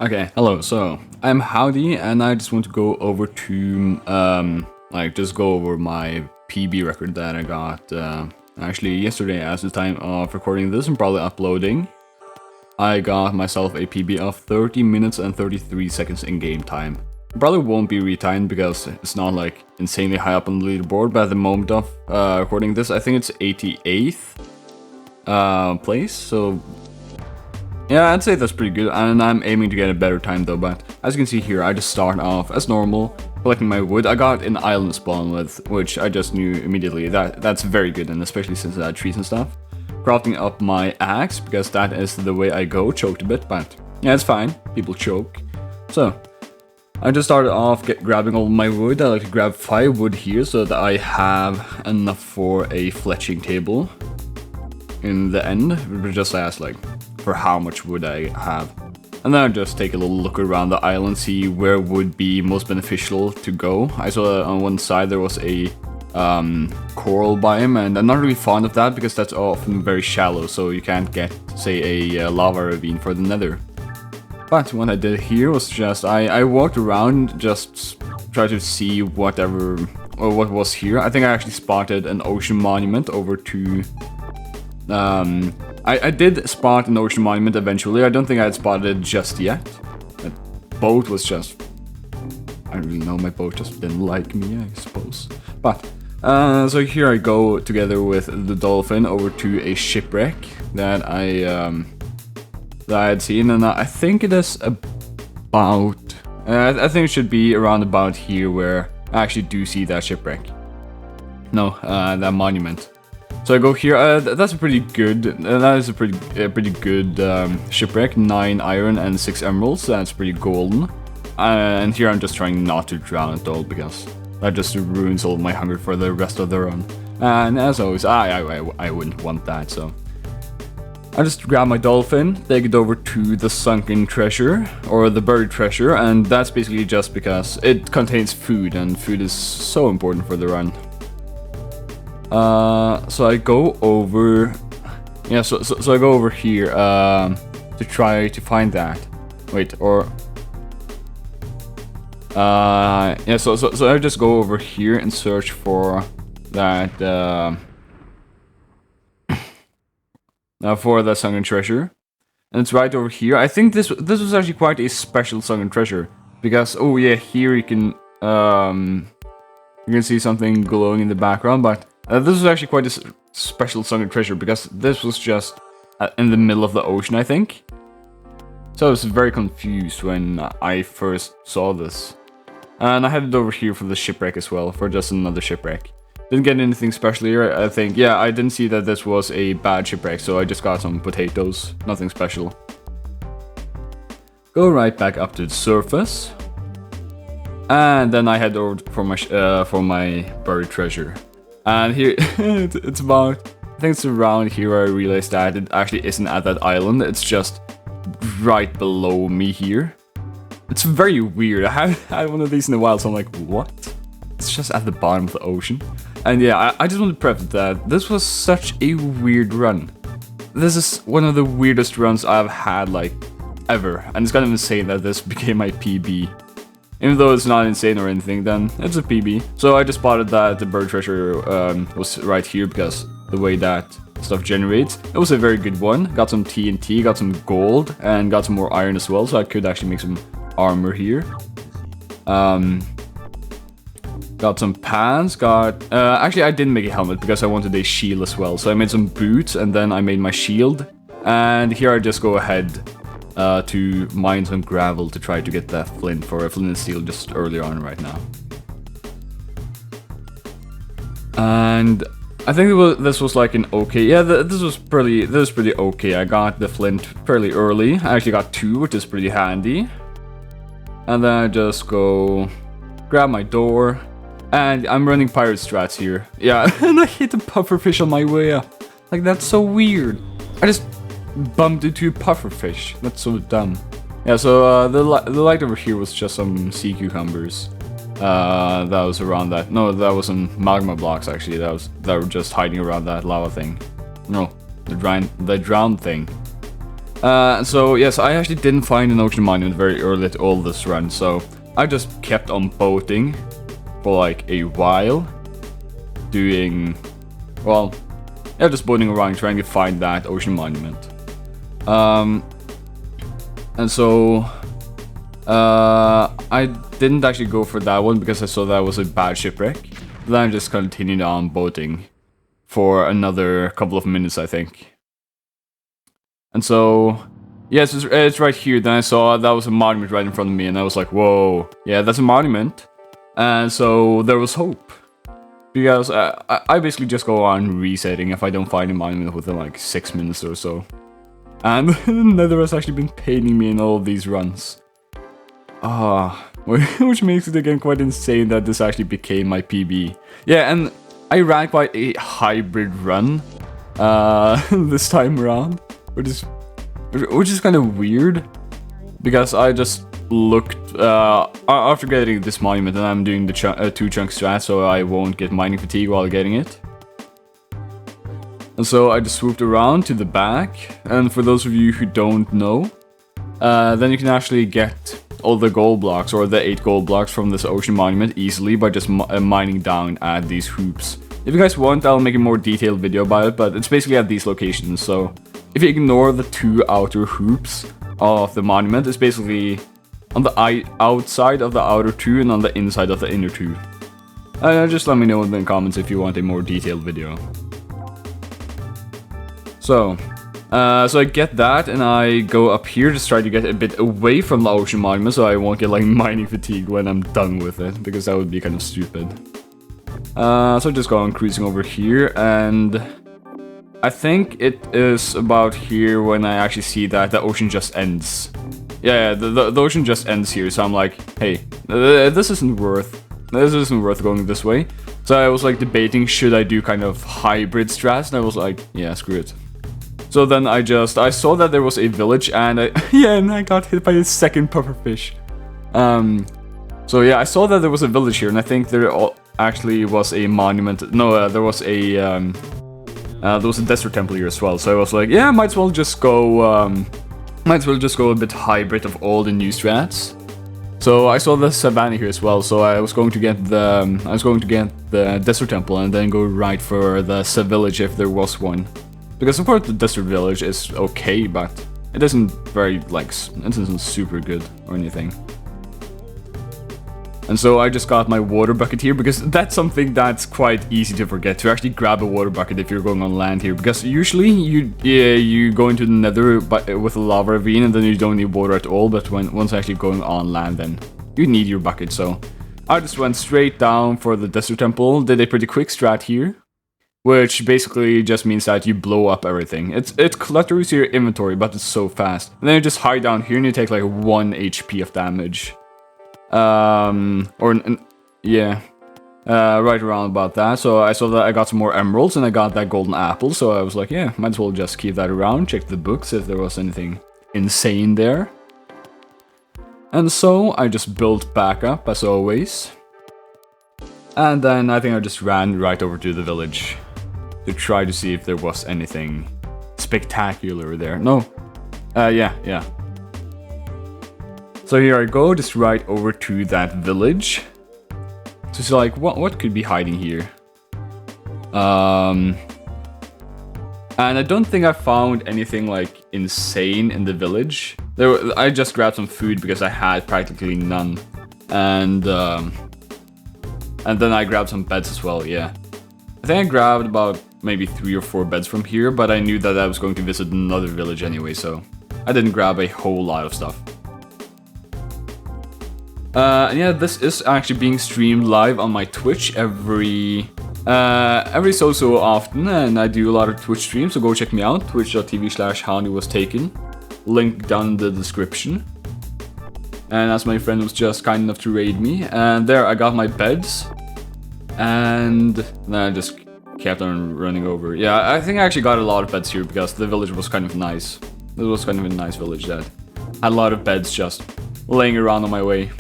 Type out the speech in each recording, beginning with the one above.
Okay, hello. So I'm Howdy, and I just want to go over to just go over my PB record that I got actually yesterday. As the time of recording this and probably uploading, I got myself a PB of 30 minutes and 33 seconds in game time. Probably won't be retimed because it's not like insanely high up on the leaderboard. But at the moment of recording this, I think it's 88th place. So. Yeah, I'd say that's pretty good, and I'm aiming to get a better time though, but as you can see here, I just start off as normal, collecting my wood. I got an island spawn with, which I just knew immediately, that's very good, and especially since I had trees and stuff. Crafting up my axe, because that is the way I go, choked a bit, but yeah, it's fine, people choke. So, I just started off grabbing all my wood. I like to grab 5 wood here, so that I have enough for a fletching table in the end, just as like, for how much wood I have. And then I just take a little look around the island, see where would be most beneficial to go. I saw on one side there was a coral biome, and I'm not really fond of that because that's often very shallow, so you can't get, say, a lava ravine for the nether. But what I did here was just, I walked around, just try to see what was here. I think I actually spotted an ocean monument over to I did spot an ocean monument eventually. I don't think I had spotted it just yet. That boat was just... I don't really know, my boat just didn't like me, I suppose. But, so here I go together with the dolphin over to a shipwreck that I had seen. And I think it is about... I think it should be around about here where I actually do see that shipwreck. No, that monument. So I go here. That's a pretty good. That is a pretty good shipwreck. 9 iron and 6 emeralds. That's pretty golden. And here I'm just trying not to drown at all because that just ruins all of my hunger for the rest of the run. And as always, I wouldn't want that. So I just grab my dolphin, take it over to the sunken treasure or the buried treasure, and that's basically just because it contains food, and food is so important for the run. So I go over, yeah, so I go over here, to try to find that. Wait, or, yeah, so I just go over here and search for that, for the sunken treasure. And it's right over here. I think this was actually quite a special sunken treasure, because, oh yeah, here you can see something glowing in the background, but this was actually quite a special sunken treasure because this was just in the middle of the ocean, I think. So I was very confused when I first saw this. And I headed over here for the shipwreck as well, for just another shipwreck. Didn't get anything special here, I think. Yeah, I didn't see that this was a bad shipwreck, so I just got some potatoes. Nothing special. Go right back up to the surface. And then I head over for my buried treasure. And here, it's about, I think it's around here where I realized that it actually isn't at that island, it's just right below me here. It's very weird, I haven't had one of these in a while, so I'm like, what? It's just at the bottom of the ocean. And yeah, I just want to preface that this was such a weird run. This is one of the weirdest runs I've had, like, ever. And it's kind of insane that this became my PB. Even though it's not insane or anything, then it's a PB. So I just spotted that the bird treasure was right here because the way that stuff generates. It was a very good one. Got some TNT, got some gold, and got some more iron as well, so I could actually make some armor here. Got some pants, actually I didn't make a helmet because I wanted a shield as well. So I made some boots, and then I made my shield. And here I just go ahead to mine some gravel to try to get that flint for a flint and steel just earlier on right now. And I think this was like an okay, yeah, this was pretty okay. I got the flint fairly early. I actually got 2, which is pretty handy. And then I just go grab my door, and I'm running pirate strats here. Yeah, and I hit a pufferfish on my way up. Like, that's so weird. I just bumped into a pufferfish. That's so dumb. Yeah, so the light over here was just some sea cucumbers. That was around that. No, that wasn't magma blocks actually. That were just hiding around that lava thing. No, the drowned thing. So yes, I actually didn't find an ocean monument very early at all this run, so I just kept on boating for like a while, doing, well, yeah, just boating around trying to find that ocean monument. And so I didn't actually go for that one because I saw that was a bad shipwreck. Then I just continued on boating for another couple of minutes, I think. And so, yes, it's right here. Then I saw that was a monument right in front of me, and I was like, whoa, yeah, that's a monument. And so there was hope. Because I basically just go on resetting if I don't find a monument within like 6 minutes or so. And the Nether has actually been paining me in all of these runs. Which makes it again quite insane that this actually became my PB. Yeah, and I ran quite a hybrid run this time around, which is kind of weird, because I just looked after getting this monument, and I'm doing the 2-chunk strat, so I won't get mining fatigue while getting it. And so I just swooped around to the back, and for those of you who don't know, then you can actually get all the gold blocks, or the 8 gold blocks from this ocean monument easily by just mining down at these hoops. If you guys want, I'll make a more detailed video about it, but it's basically at these locations. So if you ignore the 2 outer hoops of the monument, it's basically on the outside of the outer 2 and on the inside of the inner 2. Just let me know in the comments if you want a more detailed video. So I get that, and I go up here to try to get a bit away from the ocean monument, so I won't get like mining fatigue when I'm done with it, because that would be kind of stupid. So I just go on cruising over here, and I think it is about here when I actually see that the ocean just ends. Yeah, the ocean just ends here, so I'm like, hey, this isn't worth going this way. So I was like debating, should I do kind of hybrid strats, and I was like, yeah, screw it. So then I saw that there was a village, and I got hit by a second pufferfish. So yeah, I saw that there was a village here, and I think there actually was a monument. No, there was a desert temple here as well. So I was like, yeah, might as well just go a bit hybrid of all the new strats. So I saw the savannah here as well. So I was going to get the desert temple and then go right for the village if there was one. Because of course the desert village is okay, but it isn't very it isn't super good or anything. And so I just got my water bucket here, because that's something that's quite easy to forget, to actually grab a water bucket if you're going on land here. Because usually you go into the nether with a lava ravine and then you don't need water at all, but once actually going on land, then you need your bucket. So I just went straight down for the desert temple, did a pretty quick strat here, which basically just means that you blow up everything. It clutters your inventory, but it's so fast. And then you just hide down here and you take like 1 HP of damage. Right around about that. So I saw that I got some more emeralds and I got that golden apple, so I was like, yeah, might as well just keep that around, check the books if there was anything insane there. And so I just built back up as always. And then I think I just ran right over to the village to try to see if there was anything spectacular there. No. Yeah. So here I go, just right over to that village. So it's like, what could be hiding here? And I don't think I found anything like insane in the village. I just grabbed some food because I had practically none. And then I grabbed some beds as well, yeah. I think I grabbed about maybe 3 or 4 beds from here, but I knew that I was going to visit another village anyway, so I didn't grab a whole lot of stuff. And yeah, this is actually being streamed live on my Twitch every so often, and I do a lot of Twitch streams, so go check me out, twitch.tv/HowdyWasTaken, link down in the description. And as my friend was just kind enough to raid me, and there I got my beds, and then I just kept on running over. Yeah, I think I actually got a lot of beds here because the village was kind of nice. It was kind of a nice village that had a lot of beds just laying around on my way.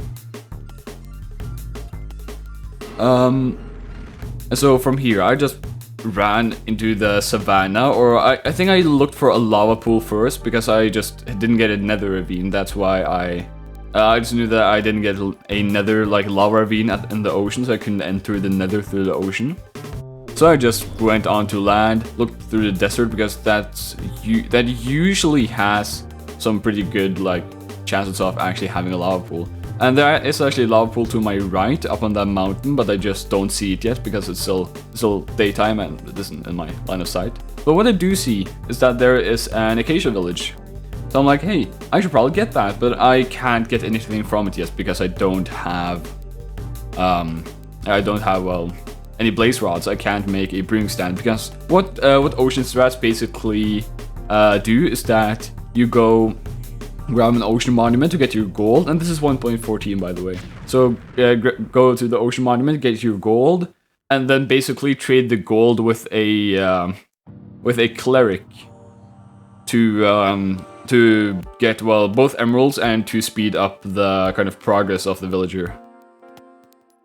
So from here, I just ran into the savannah, or I think I looked for a lava pool first because I just didn't get a nether ravine. That's why I just knew that I didn't get a nether like lava ravine in the ocean, so I couldn't enter the nether through the ocean. So I just went onto land, looked through the desert because that usually has some pretty good like chances of actually having a lava pool. And there is actually a lava pool to my right up on that mountain, but I just don't see it yet because it's still daytime and it isn't in my line of sight. But what I do see is that there is an Acacia Village. So I'm like, hey, I should probably get that, but I can't get anything from it yet because I don't have well, any blaze rods. I can't make a brewing stand because what ocean strats basically do is that you go grab an ocean monument to get your gold, and this is 1.14 by the way. So go to the ocean monument, get your gold, and then basically trade the gold with a cleric to get, well, both emeralds and to speed up the kind of progress of the villager.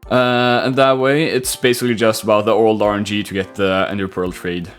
And that way, it's basically just about the old RNG to get the Ender Pearl trade.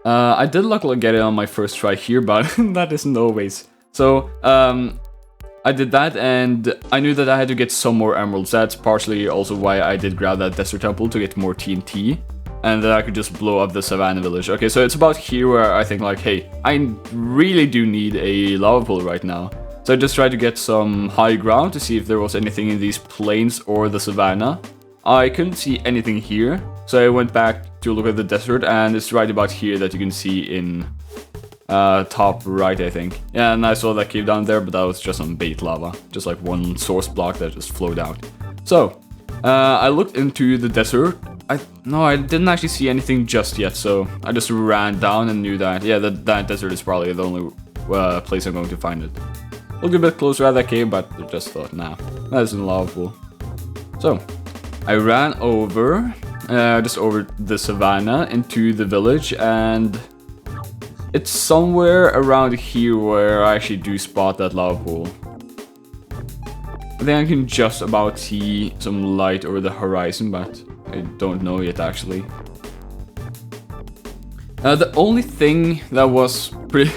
I did luckily get it on my first try here, but that isn't always. So, I did that, and I knew that I had to get some more emeralds. That's partially also why I did grab that desert temple to get more TNT. And then I could just blow up the Savannah Village. Okay, so it's about here where I think like, hey, I really do need a lava pool right now. So I just tried to get some high ground to see if there was anything in these plains or the Savannah. I couldn't see anything here, so I went back to look at the desert, and it's right about here that you can see in top right, I think. Yeah, and I saw that cave down there, but that was just some bait lava. Just like one source block that just flowed out. So, I looked into the desert. I didn't actually see anything just yet, so I just ran down and knew that, yeah, that desert is probably the only place I'm going to find it. Looked a bit closer at that cave, but I just thought, nah, that isn't a lava pool. So, I ran over, just over the savannah into the village, and it's somewhere around here where I actually do spot that lava pool. I think I can just about see some light over the horizon, but I don't know yet actually. The only thing that was pretty...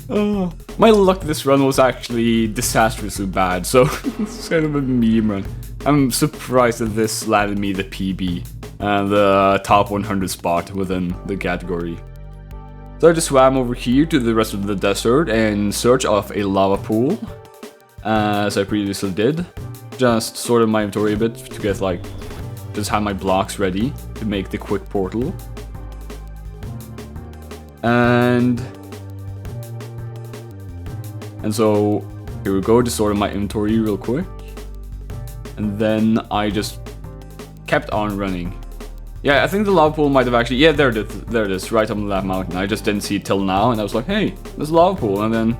oh, my luck this run was actually disastrously bad, so it's kind of a meme run. I'm surprised that this landed me the PB and the top 100 spot within the category. So I just swam over here to the rest of the desert in search of a lava pool, as I previously did. Just sorted my inventory a bit to get like, just have my blocks ready to make the quick portal. And so here we go, just sorted my inventory real quick. And then I just kept on running. Yeah, I think the lava pool might have actually... Yeah, there it is, right up on that mountain. I just didn't see it till now, and I was like, hey, there's a lava pool, and then...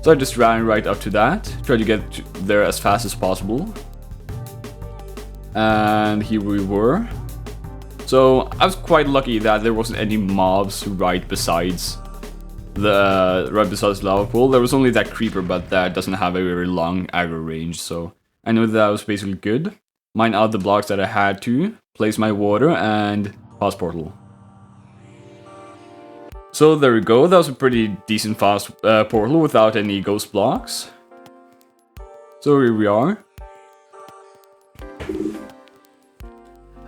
So I just ran right up to that, tried to get there as fast as possible. And here we were. So I was quite lucky that there wasn't any mobs right besides the lava pool. There was only that creeper, but that doesn't have a very long aggro range, so I knew that was basically good. Mine out the blocks that I had to, place my water, and fast portal. So there we go, that was a pretty decent fast portal without any ghost blocks. So here we are.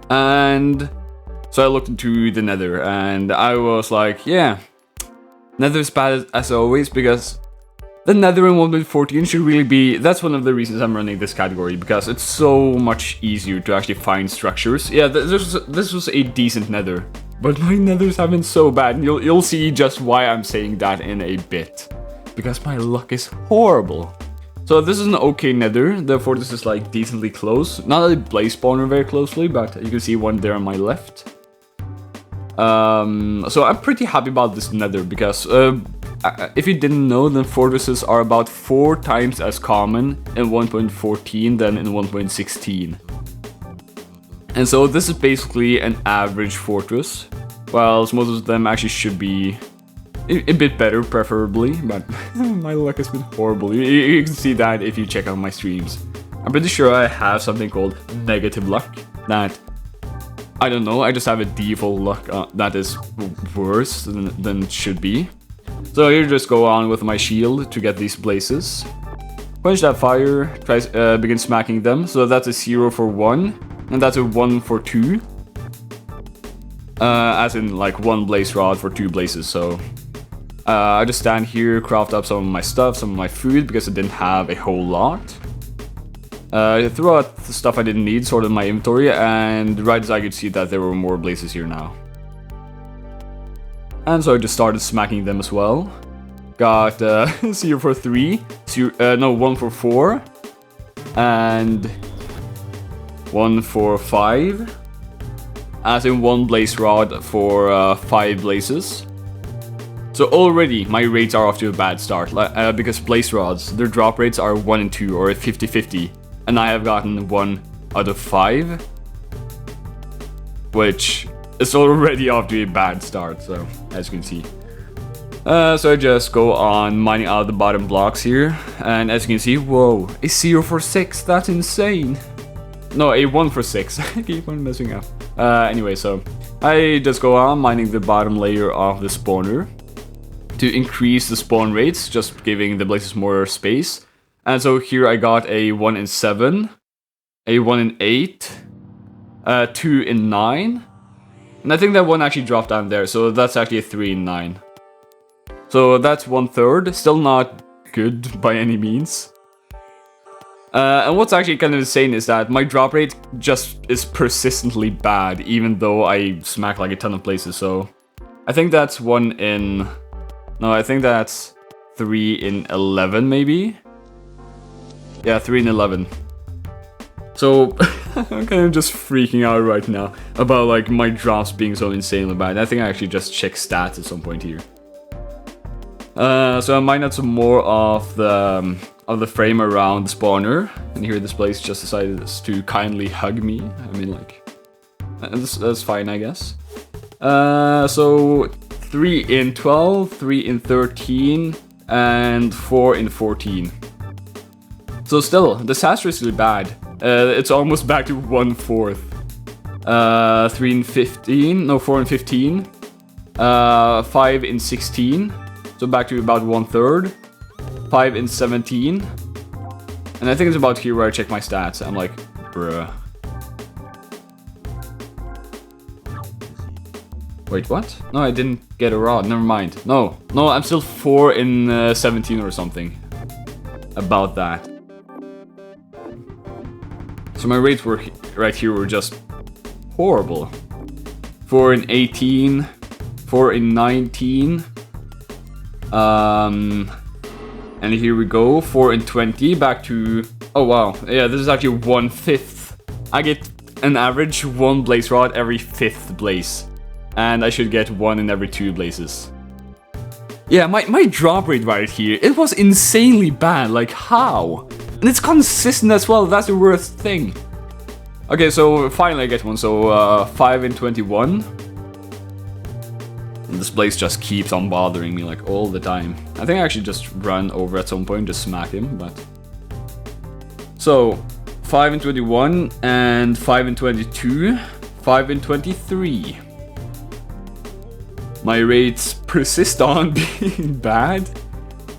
And so I looked into the nether, and I was like, yeah, nether is bad as always, because the nether in 1.14 should really be... That's one of the reasons I'm running this category, because it's so much easier to actually find structures. Yeah, this was a decent nether, but my nethers have been so bad, and you'll see just why I'm saying that in a bit. Because my luck is horrible. So this is an okay nether, therefore this is like decently close. Not a blaze spawner very closely, but you can see one there on my left. So I'm pretty happy about this nether, because if you didn't know, then fortresses are about 4 times as common in 1.14 than in 1.16. And so this is basically an average fortress, whilst most of them actually should be a bit better, preferably, but my luck has been horrible. You can see that if you check out my streams. I'm pretty sure I have something called negative luck, that I don't know, I just have a default luck that is worse than it should be. So here just go on with my shield to get these blazes. Quench that fire, begin smacking them. So that's a 0 for 1, and that's a 1 for 2. As in like 1 blaze rod for 2 blazes, so... I just stand here, craft up some of my stuff, some of my food, because I didn't have a whole lot. I threw out the stuff I didn't need, sorted my inventory, and right as I could see that there were more blazes here now. And so I just started smacking them as well. Got 0 for 3, 1 for 4, and 1 for 5. As in 1 blaze rod for 5 blazes. So already my rates are off to a bad start, because blaze rods, their drop rates are 1 and 2 or 50-50, and I have gotten 1 out of 5, which is already off to a bad start, so as you can see. So I just go on mining out the bottom blocks here, and as you can see, whoa, a 0 for 6, that's insane. No, a 1 for 6, I keep on messing up. Anyway, so I just go on mining the bottom layer of the spawner to increase the spawn rates, just giving the blazes more space. And so here I got a 1 in 7, a 1 in 8, 2 in 9, and I think that one actually dropped down there, so that's actually a 3 in 9. So that's 1/3, still not good by any means. And what's actually kind of insane is that my drop rate just is persistently bad, even though I smack like a ton of places, so... I think that's 1 in... No, I think that's 3 in 11, maybe? Yeah, 3 in 11. So, I'm kind of just freaking out right now about, like, my drops being so insanely bad. I think I actually just check stats at some point here. So I mined out some more of the frame around the spawner, and here this place just decided to kindly hug me. I mean, like, that's fine, I guess. So 3 in 12, 3 in 13, and 4 in 14. So still, disastrously bad. It's almost back to 1/4. 3 in 15, no, 4 in 15. 5 in 16, so back to about 1/3. 5 in 17. And I think it's about here where I check my stats. I'm like, bruh. Wait, what? No, I didn't get a rod. Never mind. No, I'm still 4 in 17 or something. About that. So my rates were right here were just horrible. 4 in 18. 4 in 19. And here we go. 4 in 20. Back to... Oh, wow. Yeah, this is actually 1/5. I get an average 1 blaze rod every 5th blaze. And I should get 1 in every 2 blazes. Yeah, my drop rate right here, it was insanely bad. Like, how? And it's consistent as well, that's the worst thing. Okay, so finally I get one, so 5 in 21. And this blaze just keeps on bothering me, like, all the time. I think I actually just run over at some point, just smack him, but... So, 5 in 21, and 5 in 22, 5 in 23. My rates persist on being bad.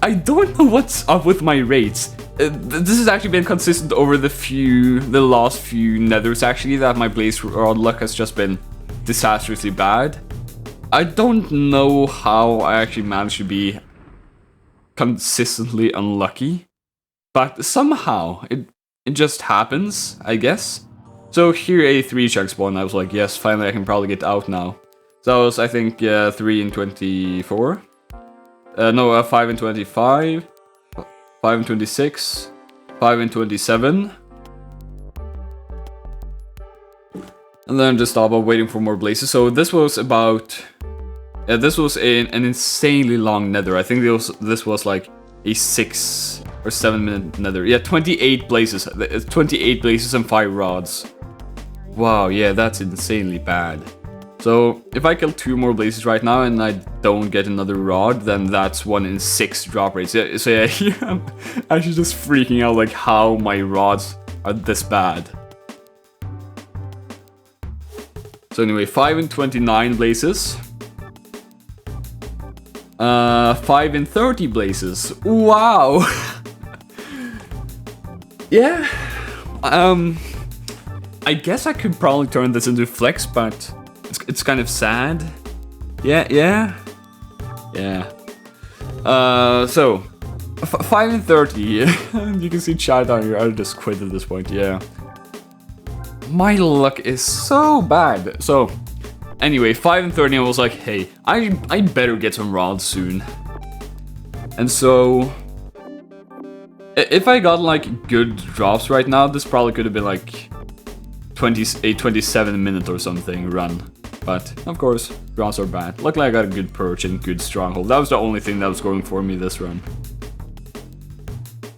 I don't know what's up with my rates. This has actually been consistent over the last few nethers actually, that my blaze rod luck has just been disastrously bad. I don't know how I actually managed to be consistently unlucky, but somehow it just happens, I guess. So here a 3 chunk spawn, I was like, yes, finally I can probably get out now. So that was, I think, 3 in 24. No, 5 in 25. 5 in 26. 5 in 27. And then just stop waiting for more blazes. So this was about... this was an insanely long nether. I think this was like a 6 or 7 minute nether. Yeah, 28 blazes. 28 blazes and 5 rods. Wow, yeah, that's insanely bad. So, if I kill 2 more blazes right now and I don't get another rod, then that's 1 in 6 drop rates. Yeah, so yeah, here I'm actually just freaking out, like, how my rods are this bad. So anyway, 5 in 29 blazes. 5 in 30 blazes. Wow. Yeah. I guess I could probably turn this into flex, but it's kind of sad. Yeah. So 5 in 30. You can see chat down here. I'll just quit at this point. Yeah. My luck is so bad. So anyway, 5 in 30. I was like, hey, I better get some rods soon. And so if I got like good drops right now, this probably could have been like a 27-minute or something run. But of course, drops are bad. Luckily I got a good perch and good stronghold. That was the only thing that was going for me this run.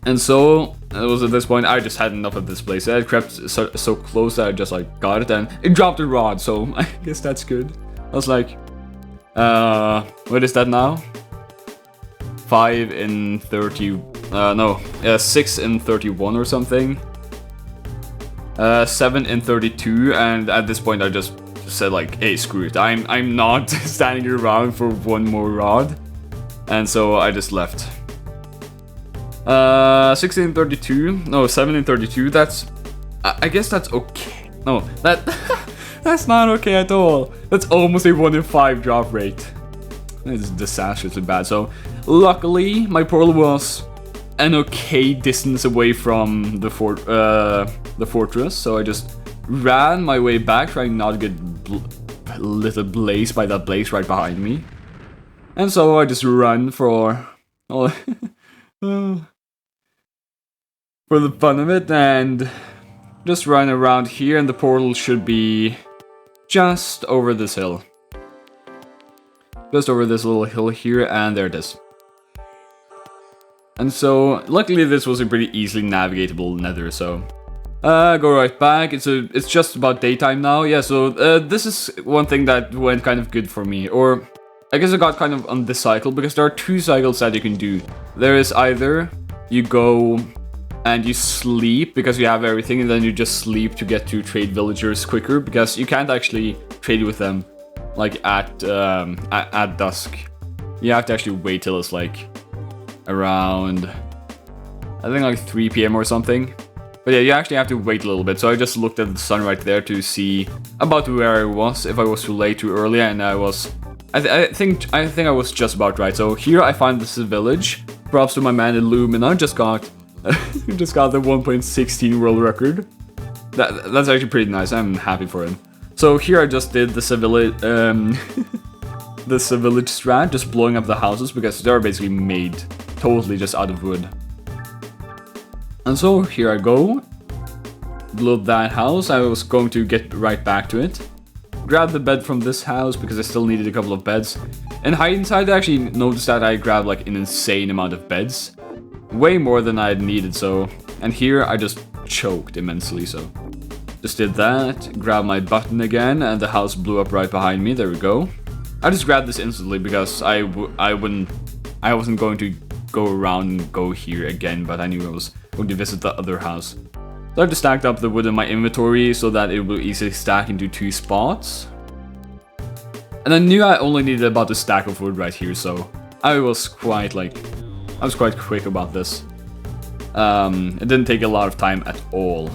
And so it was at this point I just had enough of this place. I had crept so close that I just like got it, and it dropped a rod, so I guess that's good. I was like, what is that now? 5 in 30, no, 6 in 31 or something. 7 in 32, and at this point I just said like, hey, screw it, I'm not standing around for one more rod. And so I just left. 16 in 32, no, 7 in 32, that's, I guess that's okay. No, that's not okay at all. That's almost a 1 in 5 drop rate. It's disastrously bad. So luckily my portal was an okay distance away from the fortress, so I just ran my way back, trying not to get little blazed by that blaze right behind me. And so I just run for for the fun of it, and just run around here, and the portal should be just over this hill. Just over this little hill here, and there it is. And so, luckily this was a pretty easily navigatable nether, so go right back. It's just about daytime now. Yeah, so this is one thing that went kind of good for me, or I guess I got kind of on this cycle, because there are 2 cycles that you can do. There is either you go and you sleep because you have everything, and then you just sleep to get to trade villagers quicker, because you can't actually trade with them like at dusk. You have to actually wait till it's like around, I think like 3 PM or something. But yeah, you actually have to wait a little bit. So I just looked at the sun right there to see about where I was, if I was too late, too early, and I was, I think I was just about right. So here I find this village. Props to my man Illumina, just got the 1.16 world record. That's actually pretty nice. I'm happy for him. So here I just did the village strat, just blowing up the houses, because they're basically made totally just out of wood. And so here I go, blew up that house. I was going to get right back to it. Grab the bed from this house because I still needed a couple of beds. And hide inside, I actually noticed that I grabbed like an insane amount of beds. Way more than I had needed, so. And here I just choked immensely, so. Just did that, grabbed my button again, and the house blew up right behind me. There we go. I just grabbed this instantly because I wasn't going to go around and go here again, but I knew I was going to visit the other house. So I just stacked up the wood in my inventory so that it will easily stack into 2 spots. And I knew I only needed about a stack of wood right here, so I was quite quick about this. It didn't take a lot of time at all.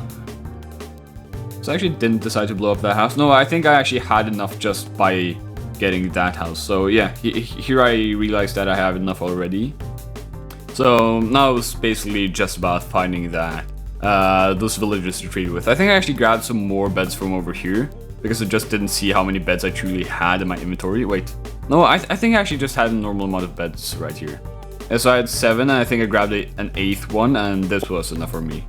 So I actually didn't decide to blow up that house. No, I think I actually had enough just by getting that house. So yeah, here I realized that I have enough already. So now it's basically just about finding that those villagers to trade with. I think I actually grabbed some more beds from over here, because I just didn't see how many beds I truly had in my inventory. Wait, no, I think I actually just had a normal amount of beds right here. Yeah, so I had 7, and I think I grabbed an 8th one, and this was enough for me.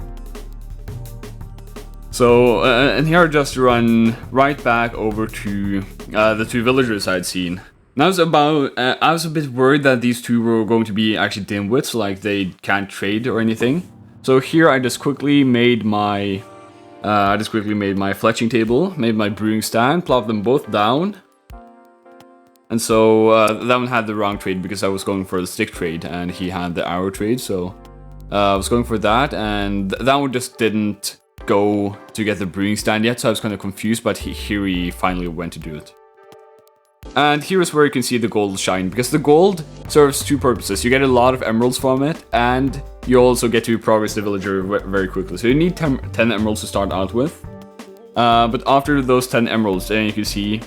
So, and here I just run right back over to the 2 villagers I'd seen. And I was a bit worried that these 2 were going to be actually dimwits, like they can't trade or anything. So here I just quickly made my fletching table, made my brewing stand, plopped them both down. And so that one had the wrong trade because I was going for the stick trade and he had the arrow trade, so I was going for that, and that one just didn't go to get the brewing stand yet, so I was kind of confused, but here he finally went to do it. And here is where you can see the gold shine, because the gold serves two purposes. You get a lot of emeralds from it, and you also get to progress the villager very quickly. So you need 10 emeralds to start out with. But after those 10 emeralds, then you can see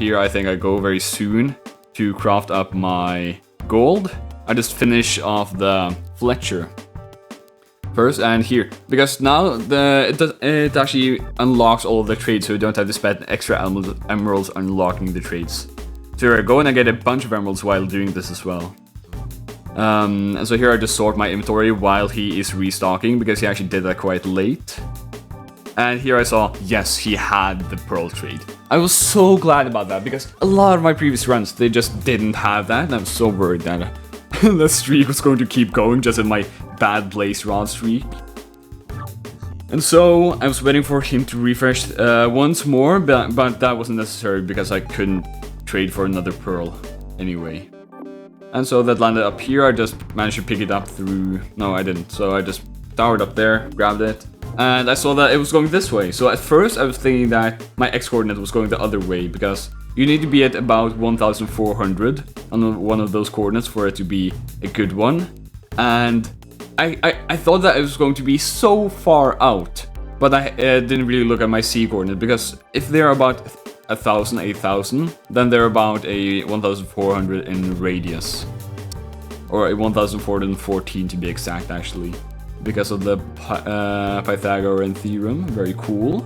here I think I go very soon to craft up my gold. I just finish off the Fletcher first, and here, because now it actually unlocks all of the trades, so you don't have to spend extra emeralds unlocking the trades. So here I go, and I get a bunch of emeralds while doing this as well. And so here I just sort my inventory while he is restocking, because he actually did that quite late. And here I saw, yes, he had the pearl trade. I was so glad about that, because a lot of my previous runs, they just didn't have that, and I'm so worried that the streak was going to keep going, just in my bad blaze rod streak. And so I was waiting for him to refresh once more, but that wasn't necessary because I couldn't trade for another pearl anyway. And so that landed up here. I just managed to pick it up through... No, I didn't. So I just towered up there, grabbed it, and I saw that it was going this way. So at first I was thinking that my x-coordinate was going the other way, because you need to be at about 1400 on one of those coordinates for it to be a good one. And I thought that it was going to be so far out, but I didn't really look at my C coordinate, because if they're about 1000, 8000, then they're about a 1400 in radius. Or a 1414 to be exact, actually. Because of the Pythagorean theorem. Very cool.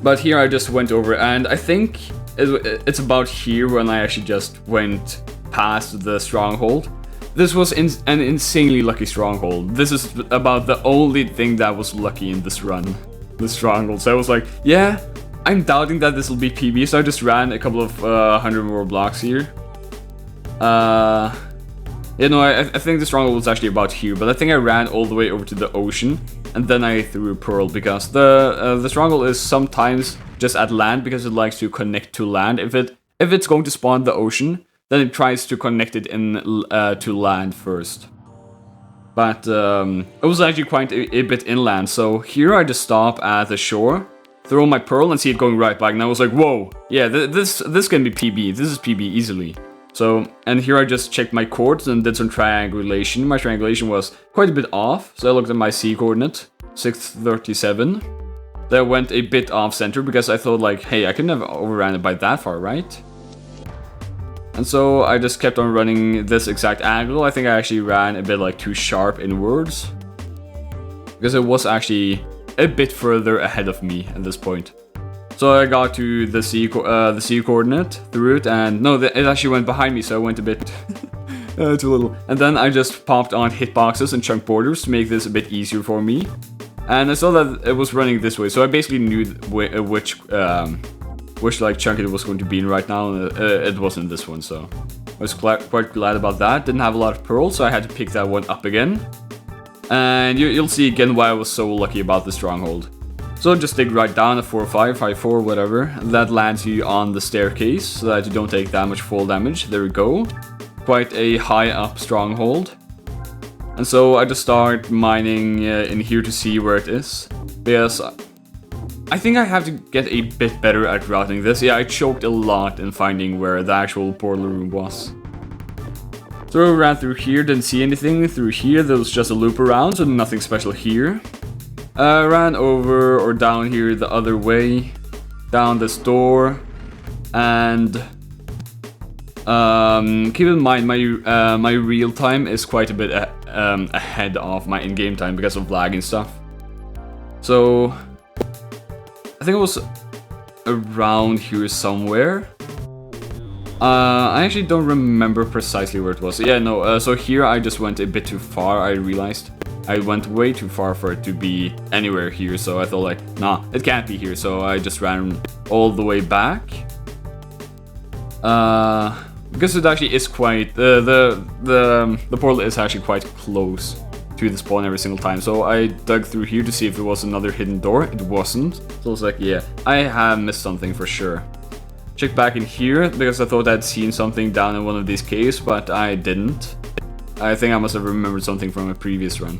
But here I just went over, and I think it's about here when I actually just went past the stronghold. This was an insanely lucky stronghold. This is about the only thing that was lucky in this run. The stronghold. So I was like, yeah, I'm doubting that this will be PB, so I just ran a couple of 100 more blocks here. You know, I think the stronghold was actually about here, but I think I ran all the way over to the ocean, and then I threw a pearl, because the stronghold is sometimes just at land, because it likes to connect to land. If it's going to spawn the ocean, then it tries to connect it in to land first. But it was actually quite a bit inland, so here I just stop at the shore, throw my pearl, and see it going right back, and I was like, whoa, yeah, this can be PB, this is PB easily. So, and here I just checked my chords and did some triangulation. My triangulation was quite a bit off, so I looked at my C coordinate, 637. That went a bit off center, because I thought like, hey, I could never overrun it by that far, right? And so I just kept on running this exact angle. I think I actually ran a bit like too sharp inwards, because it was actually a bit further ahead of me at this point. So I got to the C coordinate, threw it, and no, it actually went behind me, so I went a bit too little. And then I just popped on hitboxes and chunk borders to make this a bit easier for me. And I saw that it was running this way, so I basically knew which like chunk it was going to be in right now, and it wasn't this one, so I was quite glad about that. Didn't have a lot of pearls, so I had to pick that one up again. And you'll see again why I was so lucky about the stronghold. So just dig right down at 4-5, 5-4, whatever. That lands you on the staircase, so that you don't take that much fall damage. There we go. Quite a high up stronghold. And so I just start mining in here to see where it is. Because I think I have to get a bit better at routing this. Yeah, I choked a lot in finding where the actual portal room was. So I ran through here, didn't see anything. Through here, there was just a loop around, so nothing special here. Ran over or down here the other way, down this door, and keep in mind my real time is quite a bit ahead of my in-game time because of lag and stuff. So I think it was around here somewhere. I actually don't remember precisely where it was. Yeah, no, so here I just went a bit too far, I realized. I went way too far for it to be anywhere here, so I thought like, nah, it can't be here, so I just ran all the way back. Because it actually is quite, the portal is actually quite close to the spawn every single time, so I dug through here to see if it was another hidden door. It wasn't, so I was like, yeah, I have missed something for sure. Checked back in here, because I thought I'd seen something down in one of these caves, but I didn't. I think I must have remembered something from a previous run.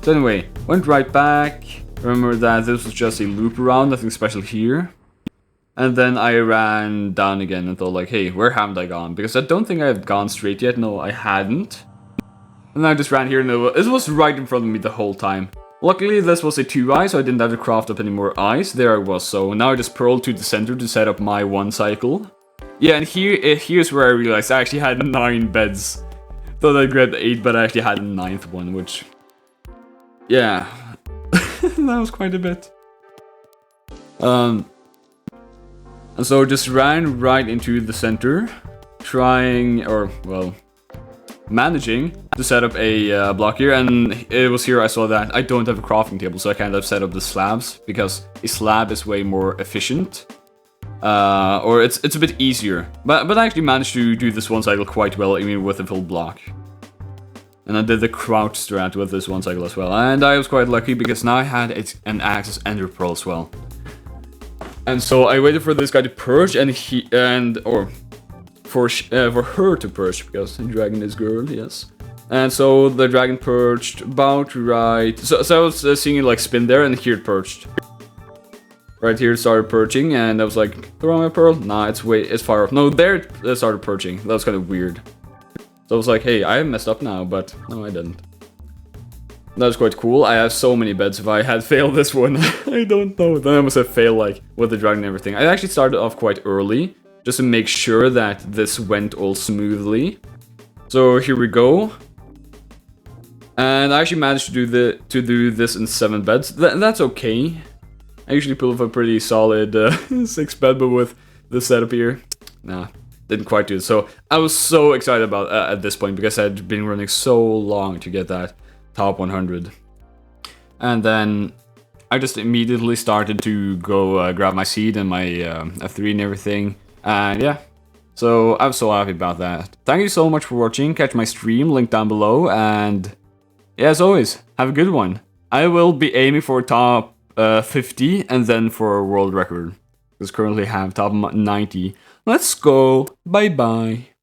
So anyway, went right back, remember that this was just a loop around, nothing special here. And then I ran down again and thought like, hey, where haven't I gone? Because I don't think I've gone straight yet. No, I hadn't. And I just ran here and it was right in front of me the whole time. Luckily, this was a 2-eye, so I didn't have to craft up any more eyes. There I was, so now I just pearled to the center to set up my 1 cycle. Yeah, and here's where I realized I actually had 9 beds. Thought I grabbed 8, but I actually had a 9th one, which... yeah. That was quite a bit. And so just ran right into the center, trying, or, well... managing to set up a block here, and it was here I saw that I don't have a crafting table, so I kind of set up the slabs, because a slab is way more efficient. Or it's a bit easier. But I actually managed to do this 1 cycle quite well, even with a full block. And I did the crouch strat with this 1 cycle as well. And I was quite lucky, because now I had an Access Ender Pearl as well. And so I waited for this guy to purge, for her to purge, because the dragon is girl, yes. And so the dragon purged about right... So I was seeing it like spin there, and here it purged. Right here it started purging, and I was like, throw my pearl? Nah, it's far off. No, there it started purging. That was kind of weird. So I was like, hey, I messed up now, but no, I didn't. That was quite cool. I have so many beds. If I had failed this one, I don't know. Then I must have failed like with the dragon and everything. I actually started off quite early, just to make sure that this went all smoothly. So here we go. And I actually managed to do this in 7 beds. That's okay. I usually pull off a pretty solid 6 bed, but with this setup here, nah, didn't quite do it. So I was so excited about at this point, because I had been running so long to get that top 100. And then I just immediately started to go grab my seed and my F3 and everything. And yeah, so I'm so happy about that. Thank you so much for watching. Catch my stream, link down below. And yeah, as always, have a good one. I will be aiming for top 50 and then for a world record. Because currently I have top 90. Let's go. Bye bye.